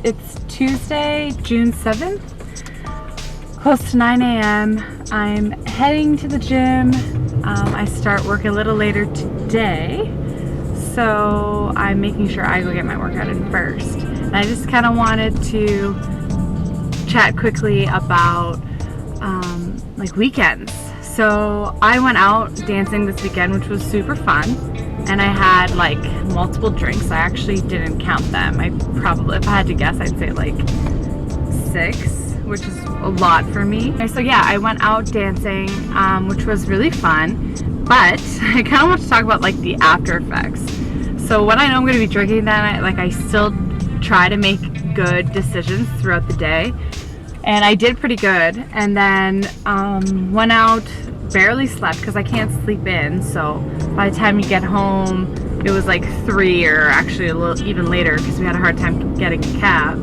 It's Tuesday, June 7th, close to 9 a.m. I'm heading to the gym. I start work a little later today, so I'm making sure I go get my workout in first. And I just kind of wanted to chat quickly about like weekends. So I went out dancing this weekend, which was super fun. And I had like multiple drinks. I actually didn't count them. I probably, if I had to guess, I'd say like 6, which is a lot for me. So yeah, I went out dancing, which was really fun. But I kind of want to talk about like the after effects. So when I know I'm going to be drinking that night, I still try to make good decisions throughout the day. And I did pretty good. And then went out, barely slept because I can't sleep in. So by the time you get home, it was like 3 or actually a little even later because we had a hard time getting a cab.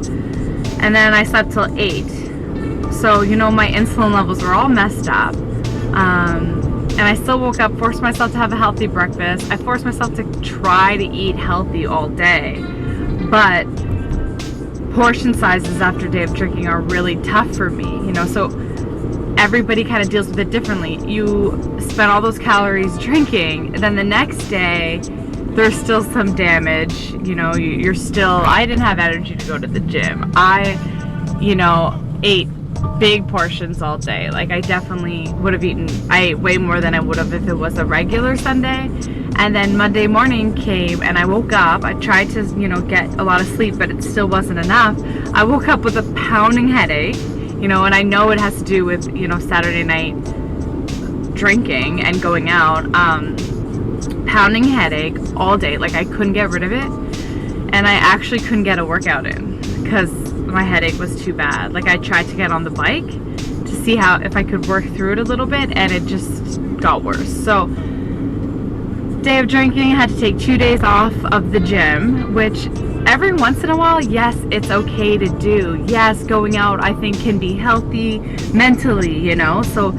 And then I slept till 8. So, you know, my insulin levels were all messed up. And I still woke up, forced myself to have a healthy breakfast. I forced myself to try to eat healthy all day. But portion sizes after a day of drinking are really tough for me, you know, so everybody kind of deals with it differently. You spend all those calories drinking, and then the next day there's still some damage, you know, you're still, I didn't have energy to go to the gym. I, you know, ate big portions all day. Like I definitely would have eaten, I ate way more than I would have if it was a regular Sunday. And then Monday morning came and I woke up. I tried to, you know, get a lot of sleep, but it still wasn't enough. I woke up with a pounding headache, you know, and I know it has to do with, you know, Saturday night drinking and going out. Pounding headache all day. Like I couldn't get rid of it. And I actually couldn't get a workout in because my headache was too bad. Like I tried to get on the bike to see if I could work through it a little bit, and it just got worse. So day of drinking, I had to take 2 days off of the gym, which every once in a while, yes, it's okay to do. Yes, going out I think can be healthy mentally, you know, so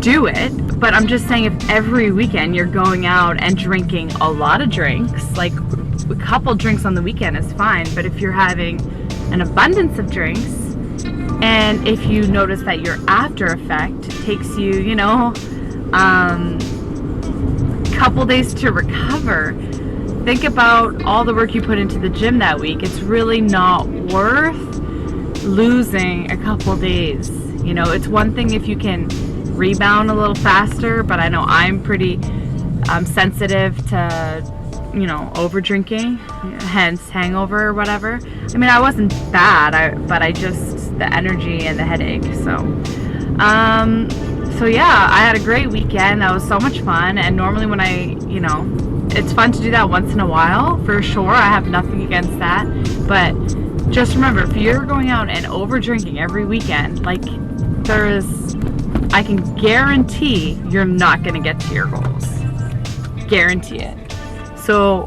do it. But I'm just saying, if every weekend you're going out and drinking a lot of drinks, like a couple drinks on the weekend is fine, but if you're having an abundance of drinks, and if you notice that your after effect takes you, you know, couple days to recover, think about all the work you put into the gym that week. It's really not worth losing a couple days. You know, it's one thing if you can rebound a little faster, but I know I'm pretty sensitive to, you know, over drinking, hence hangover or whatever. I mean, I wasn't bad, but I just, the energy and the headache. So yeah, I had a great weekend. That was so much fun. And normally when you know, it's fun to do that once in a while, for sure. I have nothing against that. But just remember, if you're going out and over drinking every weekend, like I can guarantee you're not going to get to your goals. Guarantee it. So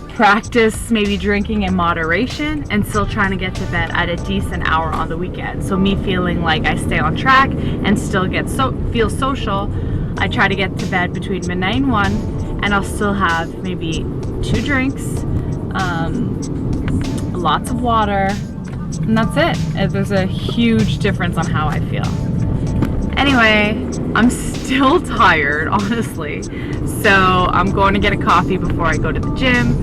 practice maybe drinking in moderation and still trying to get to bed at a decent hour on the weekend. So me feeling like I stay on track and still feel social, I try to get to bed between midnight and 1, and I'll still have maybe 2 drinks, lots of water, and that's it. There's a huge difference on how I feel. Anyway, I'm still tired, honestly. So I'm going to get a coffee before I go to the gym,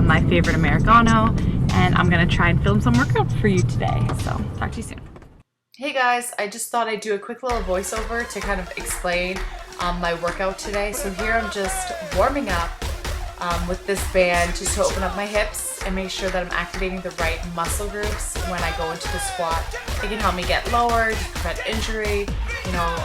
my favorite Americano, and I'm going to try and film some workout for you today. So talk to you soon. Hey guys, I just thought I'd do a quick little voiceover to kind of explain my workout today. So here I'm just warming up with this band just to open up my hips and make sure that I'm activating the right muscle groups when I go into the squat. It can help me get lower, prevent injury, you know,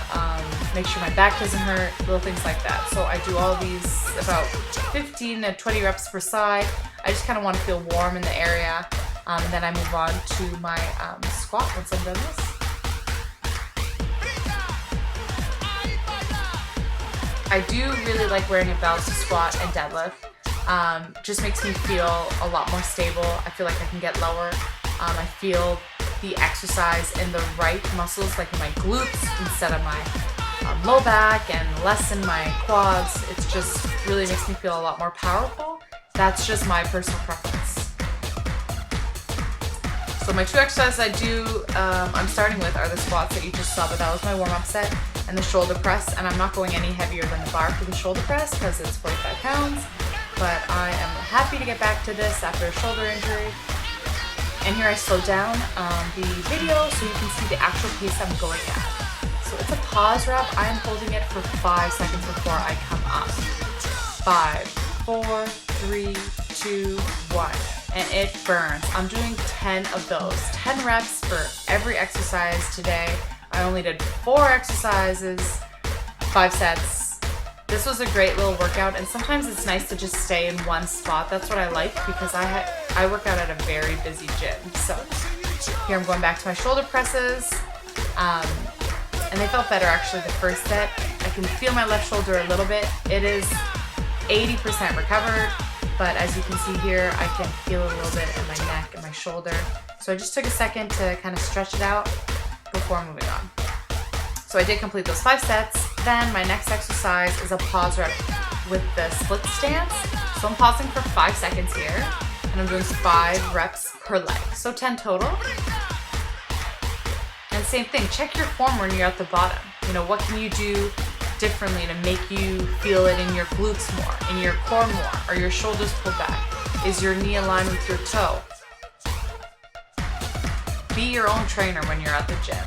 make sure my back doesn't hurt, little things like that. So I do all these about 15 to 20 reps per side. I just kind of want to feel warm in the area. And then I move on to my squat once I'm done this. I do really like wearing a belt to squat and deadlift. Just makes me feel a lot more stable. I feel like I can get lower. I feel the exercise in the right muscles, like in my glutes instead of my low back, and less in my quads. It just really makes me feel a lot more powerful. That's just my personal preference. So my 2 exercises I'm starting with are the squats that you just saw, but that was my warm-up set, and the shoulder press. And I'm not going any heavier than the bar for the shoulder press because it's 45 pounds. But I am happy to get back to this after a shoulder injury. And here I slowed down the video so you can see the actual pace I'm going at. So it's a pause rep. I am holding it for 5 seconds before I come up. 5, 4, 3, 2, 1. And it burns. I'm doing 10 of those. 10 reps for every exercise today. I only did 4 exercises, 5 sets. This was a great little workout, and sometimes it's nice to just stay in one spot. That's what I like because I work out at a very busy gym. So here I'm going back to my shoulder presses. And they felt better actually the first set. I can feel my left shoulder a little bit. It is 80% recovered. But as you can see here, I can feel a little bit in my neck and my shoulder. So I just took a second to kind of stretch it out before moving on. So I did complete those 5 sets. Then my next exercise is a pause rep with the split stance. So I'm pausing for 5 seconds here, and I'm doing 5 reps per leg. So 10 total. And same thing, check your form when you're at the bottom. You know, what can you do differently to make you feel it in your glutes more, in your core more? Are your shoulders pulled back? Is your knee aligned with your toe? Be your own trainer when you're at the gym.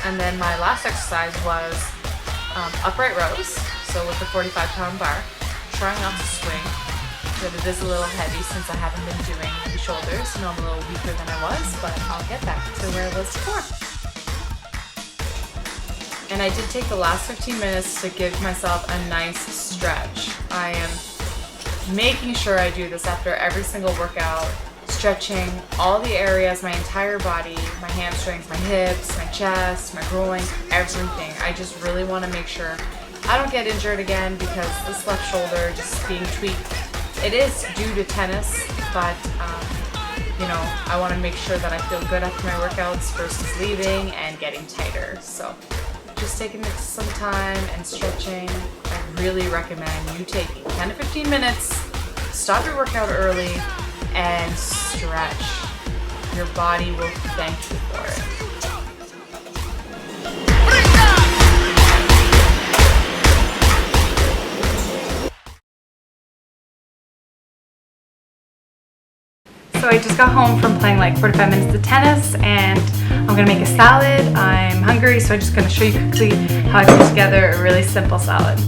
And then my last exercise was upright rows. So with the 45-pound bar, trying not to swing. But it is a little heavy since I haven't been doing the shoulders. You know, I'm a little weaker than I was, but I'll get back to where I was before. And I did take the last 15 minutes to give myself a nice stretch. I am making sure I do this after every single workout, stretching all the areas, my entire body, my hamstrings, my hips, my chest, my groin, everything. I just really want to make sure I don't get injured again because this left shoulder just being tweaked. It is due to tennis, but you know, I want to make sure that I feel good after my workouts versus leaving and getting tighter. So just taking some time and stretching. I really recommend you taking 10 to 15 minutes, stop your workout early, and stretch. Your body will thank you for it. So I just got home from playing like 45 minutes of tennis, and I'm gonna make a salad. I'm hungry, so I'm just gonna show you quickly how I put together a really simple salad.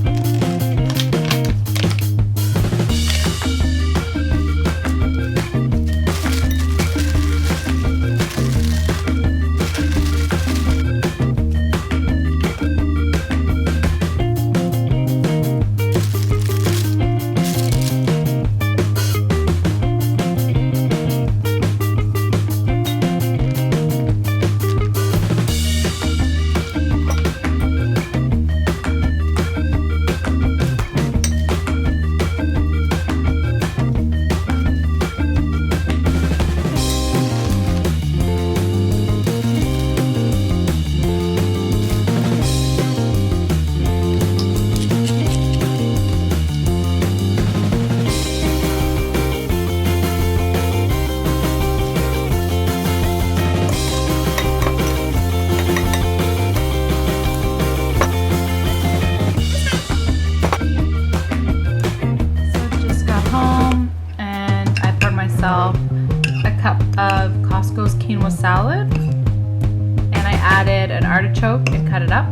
A cup of Costco's quinoa salad, and I added an artichoke and cut it up.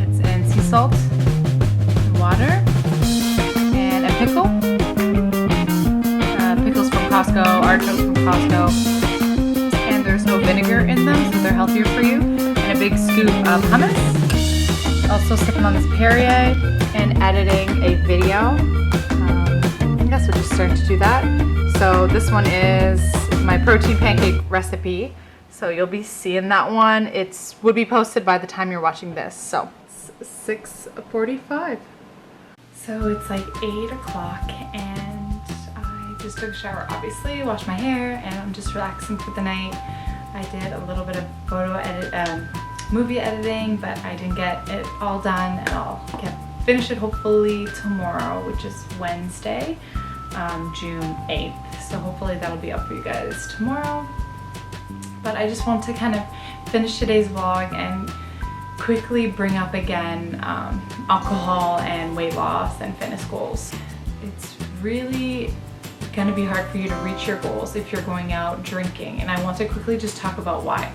It's in sea salt and water, and a pickle. Pickles from Costco, artichokes from Costco, and there's no vinegar in them, so they're healthier for you. And a big scoop of hummus. Also sipping on this Perrier and editing a video. I guess we're just starting to do that. So this one is my protein pancake recipe. So you'll be seeing that one. It would be posted by the time you're watching this. So it's 6:45. So it's like 8 o'clock, and I just took a shower, obviously, washed my hair, and I'm just relaxing for the night. I did a little bit of photo movie editing, but I didn't get it all done, and I'll finish it hopefully tomorrow, which is Wednesday, June 8th. So hopefully that'll be up for you guys tomorrow. But I just want to kind of finish today's vlog and quickly bring up again alcohol and weight loss and fitness goals. It's really gonna be hard for you to reach your goals if you're going out drinking, and I want to quickly just talk about why.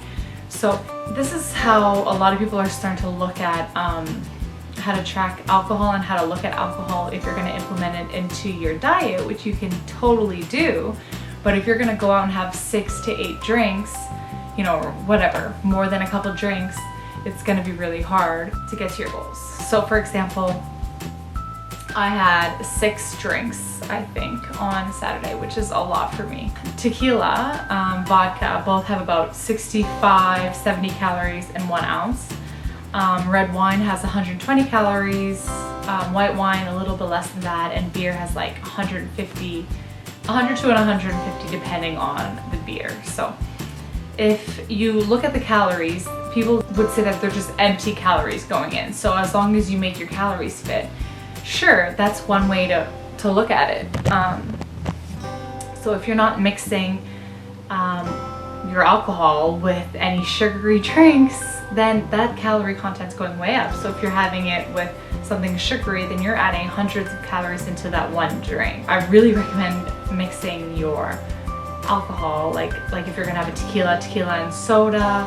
So this is how a lot of people are starting to look at how to track alcohol and how to look at alcohol if you're going to implement it into your diet, which you can totally do. But if you're going to go out and have 6 to 8 drinks, you know, or whatever, more than a couple drinks, it's going to be really hard to get to your goals. So for example, I had 6 drinks, I think, on Saturday, which is a lot for me. Tequila, vodka, both have about 65, 70 calories in 1 ounce. Red wine has 120 calories, white wine a little bit less than that, and beer has like 100 to 150 depending on the beer. So if you look at the calories, people would say that they're just empty calories going in. So as long as you make your calories fit, sure, that's one way to look at it. So if you're not mixing your alcohol with any sugary drinks, then that calorie content's going way up. So if you're having it with something sugary, then you're adding hundreds of calories into that one drink. I really recommend mixing your alcohol, like if you're gonna have a tequila and soda,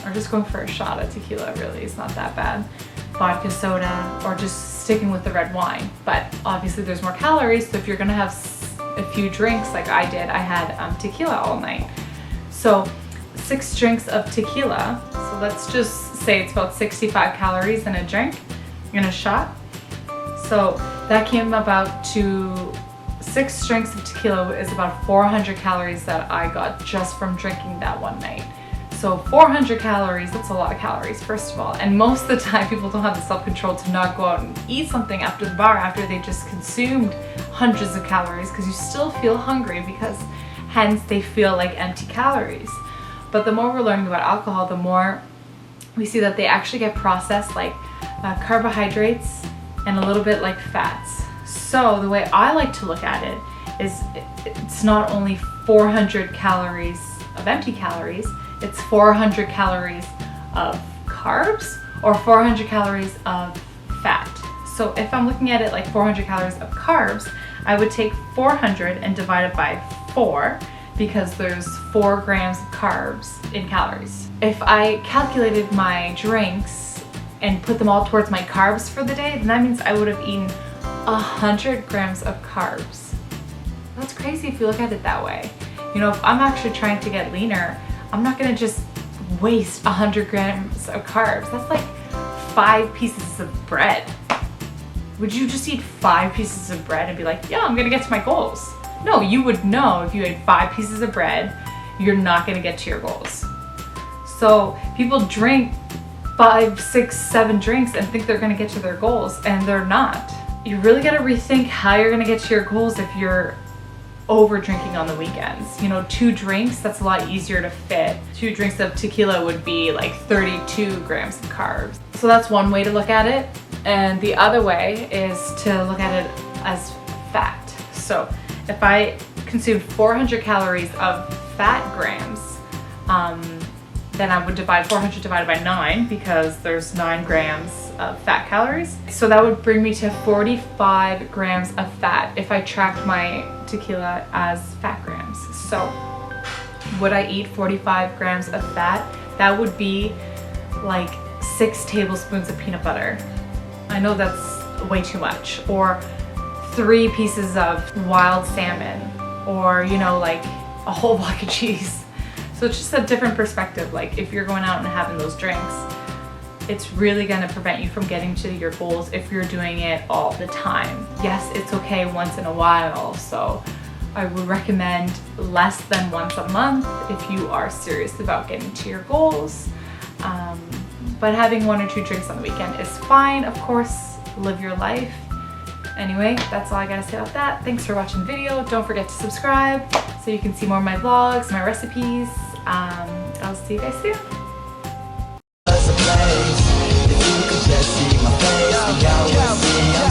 or just going for a shot of tequila, really, it's not that bad. Vodka, soda, or just sticking with the red wine. But obviously there's more calories, so if you're gonna have a few drinks like I did, I had tequila all night. So 6 drinks of tequila, so let's just say it's about 65 calories in a drink, in a shot. So that came about to 6 drinks of tequila is about 400 calories that I got just from drinking that one night. So 400 calories, that's a lot of calories, first of all. And most of the time people don't have the self-control to not go out and eat something after the bar after they just consumed hundreds of calories, because you still feel hungry, because hence they feel like empty calories. But the more we're learning about alcohol, the more we see that they actually get processed like carbohydrates and a little bit like fats. So the way I like to look at it is it's not only 400 calories of empty calories, it's 400 calories of carbs or 400 calories of fat. So if I'm looking at it like 400 calories of carbs, I would take 400 and divide it by 4, because there's 4 grams of carbs in calories. If I calculated my drinks and put them all towards my carbs for the day, then that means I would have eaten 100 grams of carbs. That's crazy if you look at it that way. You know, if I'm actually trying to get leaner, I'm not gonna just waste 100 grams of carbs. That's like 5 pieces of bread. Would you just eat 5 pieces of bread and be like, yeah, I'm gonna get to my goals? No, you would know if you ate 5 pieces of bread, you're not gonna get to your goals. So people drink 5, 6, 7 drinks and think they're gonna get to their goals, and they're not. You really gotta rethink how you're gonna get to your goals if you're over drinking on the weekends. You know, 2 drinks, that's a lot easier to fit. 2 drinks of tequila would be like 32 grams of carbs. So that's one way to look at it. And the other way is to look at it as fat. So if I consumed 400 calories of fat grams, then I would divide 400 divided by 9, because there's 9 grams of fat calories. So that would bring me to 45 grams of fat if I tracked my tequila as fat grams. So would I eat 45 grams of fat? That would be like 6 tablespoons of peanut butter. I know that's way too much. Or 3 pieces of wild salmon, or, you know, like a whole block of cheese. So it's just a different perspective. Like if you're going out and having those drinks, it's really going to prevent you from getting to your goals if you're doing it all the time. Yes, it's okay once in a while. So I would recommend less than once a month if you are serious about getting to your goals. But having 1 or 2 drinks on the weekend is fine. Of course, live your life. Anyway, that's all I gotta say about that. Thanks for watching the video. Don't forget to subscribe so you can see more of my vlogs, my recipes. I'll see you guys soon. place. If you could just see my face, we always see